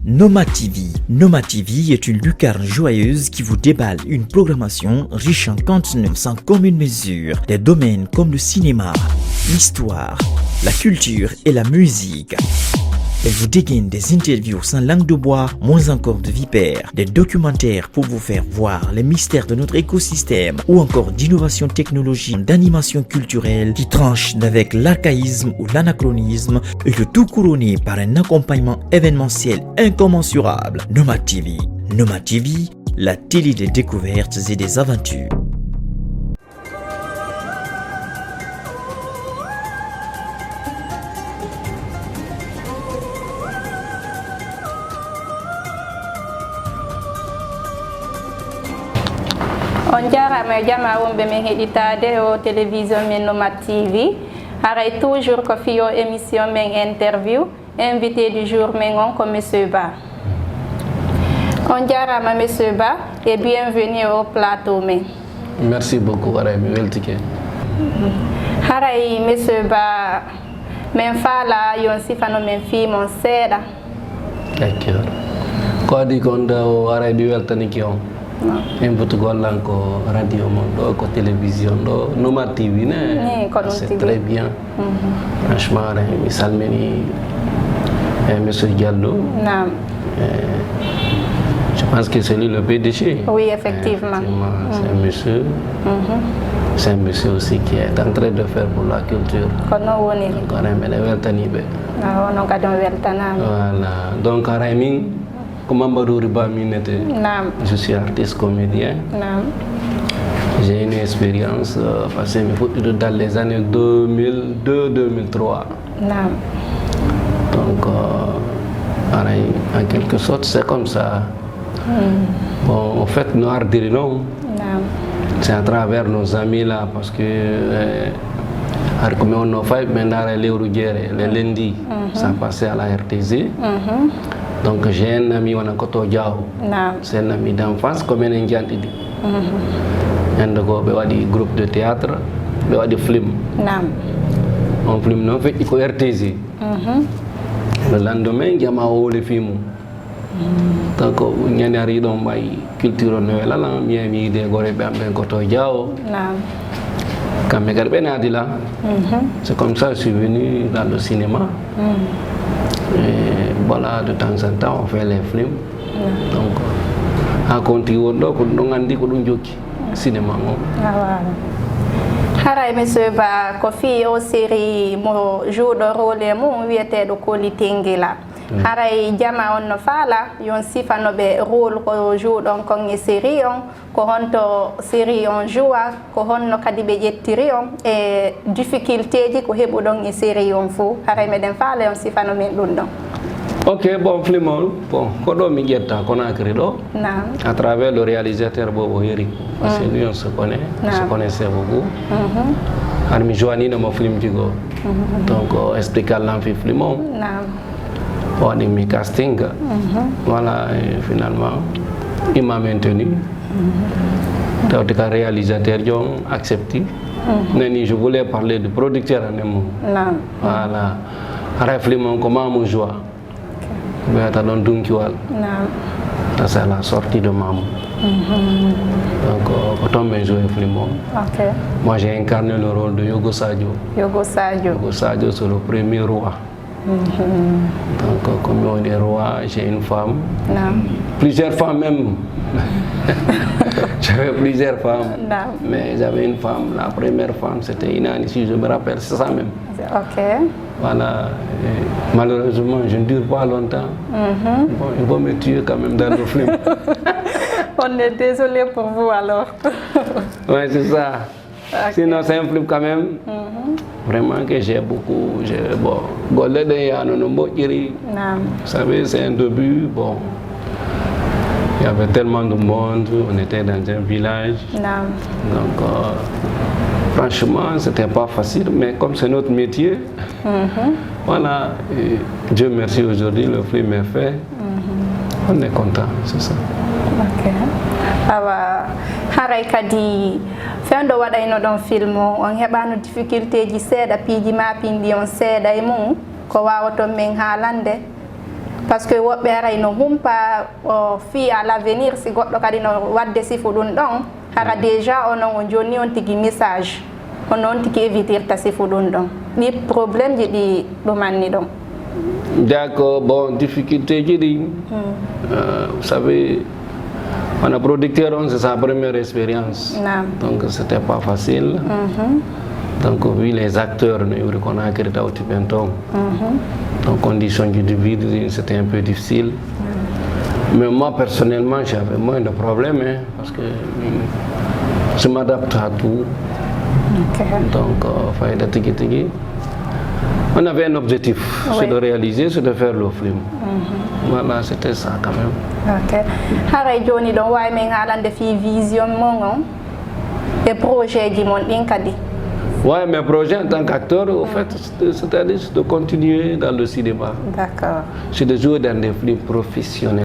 Noma TV. Noma TV est une lucarne joyeuse qui vous déballe une programmation riche en contenu sans commune mesure. Des domaines comme le cinéma, l'histoire, la culture et la musique. Elle vous dégaine des interviews sans langue de bois, moins encore de vipères, des documentaires pour vous faire voir les mystères de notre écosystème ou encore d'innovation technologique, d'animation culturelle qui tranche avec l'archaïsme ou l'anachronisme et le tout couronné par un accompagnement événementiel incommensurable. Noma TV. Noma TV, la télé des découvertes et des aventures. On jarama jama wonɓe men heɗitade o télévision men Noma TV haray toujours ko fiyo émission men interview invité du jour men on ko monsieur Ba. On jarama monsieur Ba et bienvenue au plateau men. Merci beaucoup haray mi weltike. Haray monsieur Ba men faala yon sifano men fimon seeɗa. D'accord. Ko adi kon da o haray ɗi weltaniki on. En Portugal ko radio mondo ko télévision do Noma TV c'est très bien. Franchement mi salmini monsieur Diallo. Je pense que c'est lui le PDG. Oui, effectivement. C'est un monsieur aussi qui est en train de faire pour la culture. Voilà. Donc je suis artiste comédien. J'ai une expérience passée dans les années 2002-2003. Donc, en quelque sorte, c'est comme ça. Bon, en fait, nous ardirions. C'est à travers nos amis là, parce que comme on a fait maintenant les lundis, ça passait à la RTZ. Donc j'ai un ami, on a Koto Diao. C'est un ami d'enfance, comme un indien. Il y a un groupe de théâtre, il y a des films. On film, non, fait, il faut RTZ. Le lendemain, il y a les films. Donc il y a une culture nouvelle, il y a une Koto Diao. C'est comme ça que je suis venu dans le cinéma. Et voilà, de temps en temps, on fait les films. Donc, à continuer, on a dit qu'on a cinéma. Haray monsieur Ba ko fi o série mo jouɗo rôle mum wiyeteɗo Koli Tengela. Haray jama on no faala yon sifanoɓe rôle ko jouɗon kon e série on ko honto série on joua ko honno kadi ɓe ƴettiri on e difficulté ji ko heɓuɗon e série on fo haray meɗen faala yon sifano men ɗum ɗon. Ok, bon, Flimol, bon, Kodo Migueta, Konakri, à travers le réalisateur Bobo Yeri, parce que lui on se connaît, on se connaissait beaucoup. Armi Joanie dans mon film Digo, donc expliquer l'enfant Flimol, on a mis casting, voilà, et finalement, il m'a maintenu. Donc, le réalisateur a accepté. Je voulais parler du producteur en un mot. Voilà, Flimol, comment on joue. C'est la sortie de maman. Donc, quand on joue Flimon, moi j'ai incarné le rôle de Yogo Sadio. Yogo Sadio, c'est le premier roi. Donc, comme on est roi, j'ai une femme. Plusieurs femmes même. J'avais plusieurs femmes. Mais j'avais une femme. La première femme, c'était Inani, si je me rappelle, c'est ça même. Voilà. Et malheureusement, je ne dure pas longtemps. Bon, il va me tuer quand même dans le film. On est désolé pour vous alors. Oui, c'est ça. Sinon, c'est un film quand même. Vraiment que j'ai beaucoup. Vous savez, c'est un début. Bon. Il y avait tellement de monde. On était dans un village. Donc, franchement, c'était pas facile. Mais comme c'est notre métier, voilà. Et Dieu merci, aujourd'hui, le film est fait. On est content, c'est ça. Ok. Awa haray kadi fendo waɗayno ɗon film on heɓano difficulté ji seeɗa piiji ma pindi on seeɗa e mum ko wawaton min haalande parce que woɓɓe aray no humpa fi à l'avenir si goɗɗo kadi no wadde sifu ɗum ɗon hara déjà onon o joni on tigui message onon tigui évitirta sifu ɗum ɗon ɗi probléme ji ɗi ɗumanni ɗon. D'accord, bon, difficulté, j'ai dit, vous savez, on a producteur, c'est sa première expérience, donc c'était pas facile. Donc, vu les acteurs, nous reconnaissons que c'était donc, conditions de vie, c'était un peu difficile. Mais moi, personnellement, j'avais moins de problèmes, hein, parce que je m'adapte à tout. Donc, il fallait être on avait un objectif, c'est de réaliser, c'est de faire le film. Voilà, c'était ça quand même. Ok. Haray joni don way men halande fi vision mon et projet ji mon din kadi. Ouais, mes projets en tant qu'acteur, au fait, c'est-à-dire de continuer dans le cinéma. D'accord. C'est de jouer dans des films professionnels.